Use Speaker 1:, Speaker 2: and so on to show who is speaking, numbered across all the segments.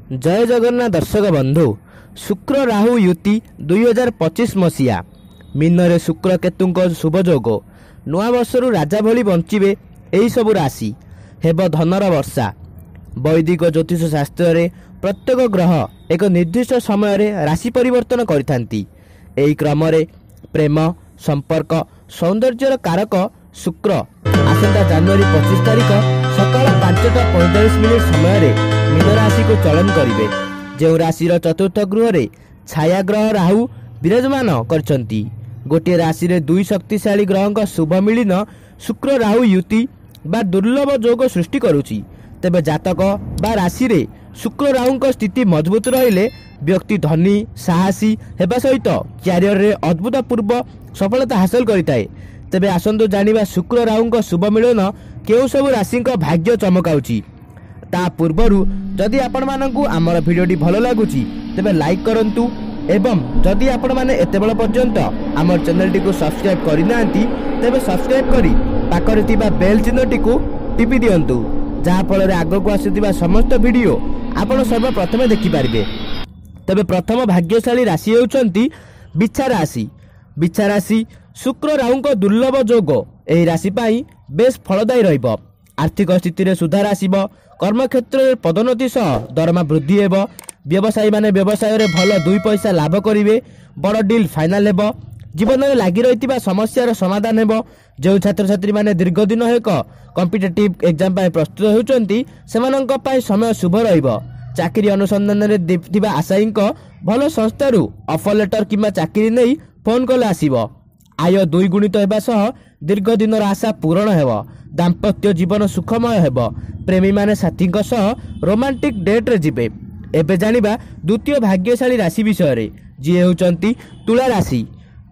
Speaker 1: जय जगन्नाथ दर्शक बंधु शुक्र राहु युति 2025 मसीहा मीन रे शुक्र केतु शुभयोग नुआ वर्षर राजा भली बंचिबे एही सबु राशि हेब धनर वर्षा। वैदिक ज्योतिष शास्त्र रे प्रत्येक ग्रह एक निर्दिष्ट समय रे राशि परिवर्तन करिथांती। एही क्रम रे प्रेम संपर्क सौंदर्यर कारक शुक्र आसंता जनवरी 25 तारिख सकाळ 5:45 समय रे मीन राशि को चलन करिवे। जो राशि चतुर्थ गृह रे छाया ग्रह राहु विराजमान करछंती। गोटे राशि रे दुई शक्तिशाली ग्रह शुभ मिलन शुक्र राहु युति बा दुर्लभ योग सृष्टि करुछि। तेबे जातक बा राशि रे शुक्र राहु स्थिति मजबूत रहिले व्यक्ति धनी साहसी हेबा सहित क्यारियर रे अद्भुतपूर्व सफलता हासिल करिताए। तेबे आसंतु जानिबा शुक्र राहु शुभ मिलन केउ सब राशि भाग्य चमकाउछि। ता पूर्वरु जदि आपण मानकु आमर भिडियोटी भलो लागुछि तेबे लाइक करंतु एवं जदि आपण माने एते बेल पर्यंत आमर चैनल को सब्सक्राइब करि नांती तेबे सब्सक्राइब करी पाखरे थिबा बेल चिन्हटी को टिपि दियंतु जहा फल रे आगो को आसीथिबा समस्त वीडियो आपण सर्वप्रथमे देखि पारिबे। तेबे प्रथम भाग्यशाली राशि हेउचंती बिच्छा राशि। बिच्छा राशि शुक्र राहुंको दुर्लभ योग एही राशि पाई बेस फलदायी रहिबो। आर्थिक स्थिति रे सुधार आसीबो। कर्मक्षेत्र में पदोन्नति सह दरमा वृद्धि हेब। व्यवसायी माने व्यवसाय रे भल दुई पैसा लाभ करिवे। बड़ डील फाइनाल हेब। जीवन में लगी रही समस्यार समाधान हेब। जो छात्र छात्री माने दीर्घ दिन हेक कॉम्पिटिटिव एग्जाम पाई प्रस्तुत होउचंती सेमानंक पाई समय शुभ रहिबो। चाकरी अनुसंधान रे दिबा आशायींक भल संस्थारु ऑफर लेटर किंबा चाकरी नै फोन कॉल आसीबो। आय दुई गुणित हेबा सह दीर्घ दिनर आशा पूर्ण हेब। दाम्पत्य जीवन सुखमय हेब। प्रेमी माने साथी सह रोमांटिक डेट रे जिबे। एबे जानिबा द्वितीय भाग्यशाली राशि विषय रे जी हेउचंती तुला राशि।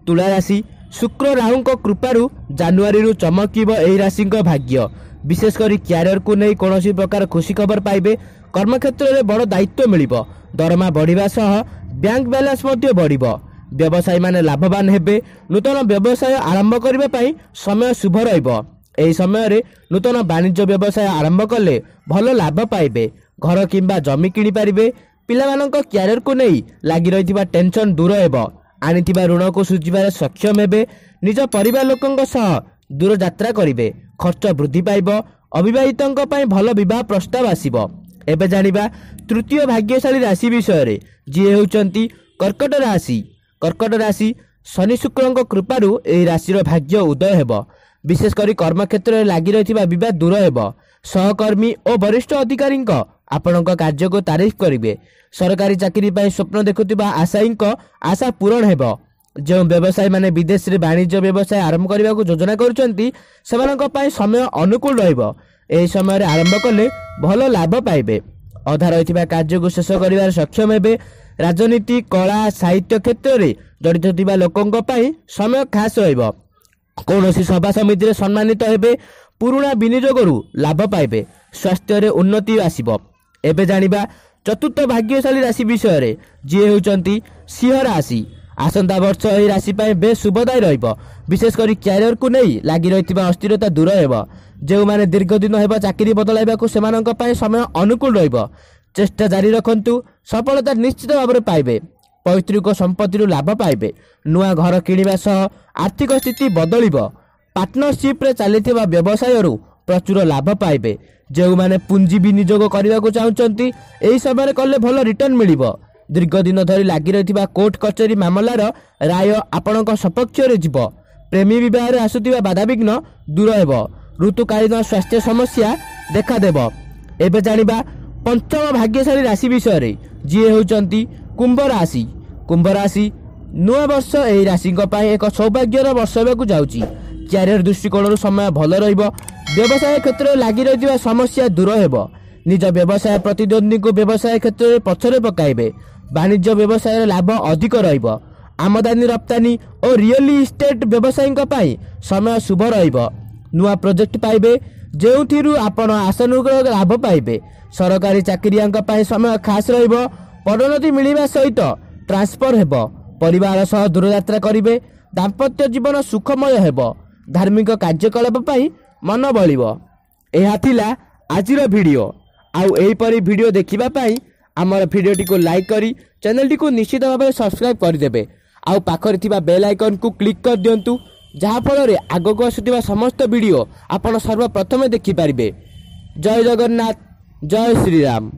Speaker 1: तुला राशि शुक्र राहुंको कृपारु जनवरी रु चमकीब एही राशिंक भाग्य। विशेष करी क्यारियर को नै कोनोसी प्रकार खुशी खबर पाइबे। कर्मक्षेत्र रे बड़ दायित्व मिलिबो। दरमा बढ़िबा सह बैंक बैलेंस मध्ये बढ़िबो। व्यवसायी माने लाभवान हेबे। नूतन व्यवसाय आरंभ करबा पई समय शुभ रहिबो। एही समय रे नूतन वाणिज्य व्यवसाय आरंभ कले भल लाभ पाइबे। घर किंबा जमी किनि पारिबे। पिलामानक क्यारियर को नै लागि रहिथिबा टेंशन दूर हेबो। आनिथिबा ऋण को सुझिबारे सक्षम हेबे। निज परिवार लोकंक सह दूर यात्रा करिवे। खर्च वृद्धि पाइबो। अविवाहितंक पई भल विवाह प्रस्ताव आसीबो। एबे जानिबा तृतीय भाग्यशाली राशि विषय रे जी हेउचंती कर्कट राशि। कर्कट राशि शनि शुक्रंक कृपारु एही राशिर भाग्य उदय हेबो। विशेष करी कर्मक्षेत्र में लगी रही विवाद दूर हेब। सहकर्मी और वरिष्ठ अधिकारी आपणक कार्य को तारीफ करेंगे। सरकारी चाकरी पाई स्वप्न देखुवा आशायी आशा पूरण हेब। जो व्यवसायी माने विदेश रे वाणिज्य व्यवसाय आरंभ करने को योजना करुछंती सेमानक पाई समय अनुकूल रहिबो। एही समय रे आरंभ कले भल लाभ पाइबे। अधा रही कार्य को शेष करिवार सक्षम हेबे। राजनीति कला साहित्य क्षेत्र में जड़ित थिबा लोकंक पाई समय खास रहिबो। कौनसी सभा समिति रे सम्मानित हेबे। पुराणा विनियोगरु लाभ पाइबे। स्वास्थ्य रे उन्नति आसीबो। एबे जानिबा चतुर्थ भाग्यशाली राशि विषय रे जी हेउचंती सिंह राशि। आसंता वर्ष एही राशि पाए बेस शुभदायी रहिबो। विशेष करी क्यारियर को नै लागि रहिथिबा अस्थिरता दूर हेबो। जो माने दीर्घ दिन हेबा चाकरी बदलाइबा को सेमानक पाए समय अनुकूल रहिबो। चेष्टा जारी रखंतु सफलता निश्चित भाव पाइबे। पैतृक संपत्ति लाभ पाइबे। नुआ घर किणवा सह आर्थिक स्थिति बदलिबो। पार्टनरशिप रे चलिथिबा व्यवसाय प्रचुर लाभ पाइबे। जो माने पुंजी विनियोग करने को चाहते एही समय कले भल रिटर्न मिलिबो। दीर्घ दिन धरी लागि रहिथिबा कोर्ट कचेरी मामलार राय आपणक सपक्ष रे जिवो। प्रेमी विवाह रे आसुथिबा बाधाविघ्न दूर हेबो। ऋतुकालीन स्वास्थ्य समस्या देखा देबो। एबे जानिबा पंचम भाग्यशाली राशि विषय रे जी हेउचंती कुंभ राशि। कुंभ राशि नुआ वर्ष एही राशिंक पाई एक सौभाग्यर वर्ष हेबाकु जाउची। क्यारियर दृष्टिकोण समय भल रहिबो। व्यवसाय क्षेत्र में लागि रहिथिबा समस्या दूर हेबो। निज व्यवसाय प्रतिद्वंदी को व्यवसाय क्षेत्र में पछरे पकाइबे। वाणिज्य व्यवसाय लाभ अधिक रहिबो। आमदानी रप्तानी और रियल इस्टेट व्यवसायींक पाई समय शुभ रहिबो। नुआ प्रोजेक्ट पाइबे जेउथिरु आपण आशानुरूप लाभ पाइबे। सरकारी चाकरियांक पाई समय खास रहिबो। पदोन्नति मिलिबा सहित ट्रांसफर हेबो। परिवार सह दूर यात्रा करिवे। दाम्पत्य जीवन सुखमय हेबो। धार्मिक कार्यकलाप पाई मन बलिबो। एहा थिला आजिर वीडियो। आउ एही परी वीडियो देखिबा पाई आमर भिडियोटी को लाइक करी चैनल को निश्चित भाव में सब्सक्राइब करदे आउ पाखरे थिबा बेल आइकन को क्लिक कर दियंतु जहाँफल आगक आसुवा समस्त वीडियो आपण सर्वप्रथमे देखिपारे। जय जगन्नाथ, जय श्रीराम।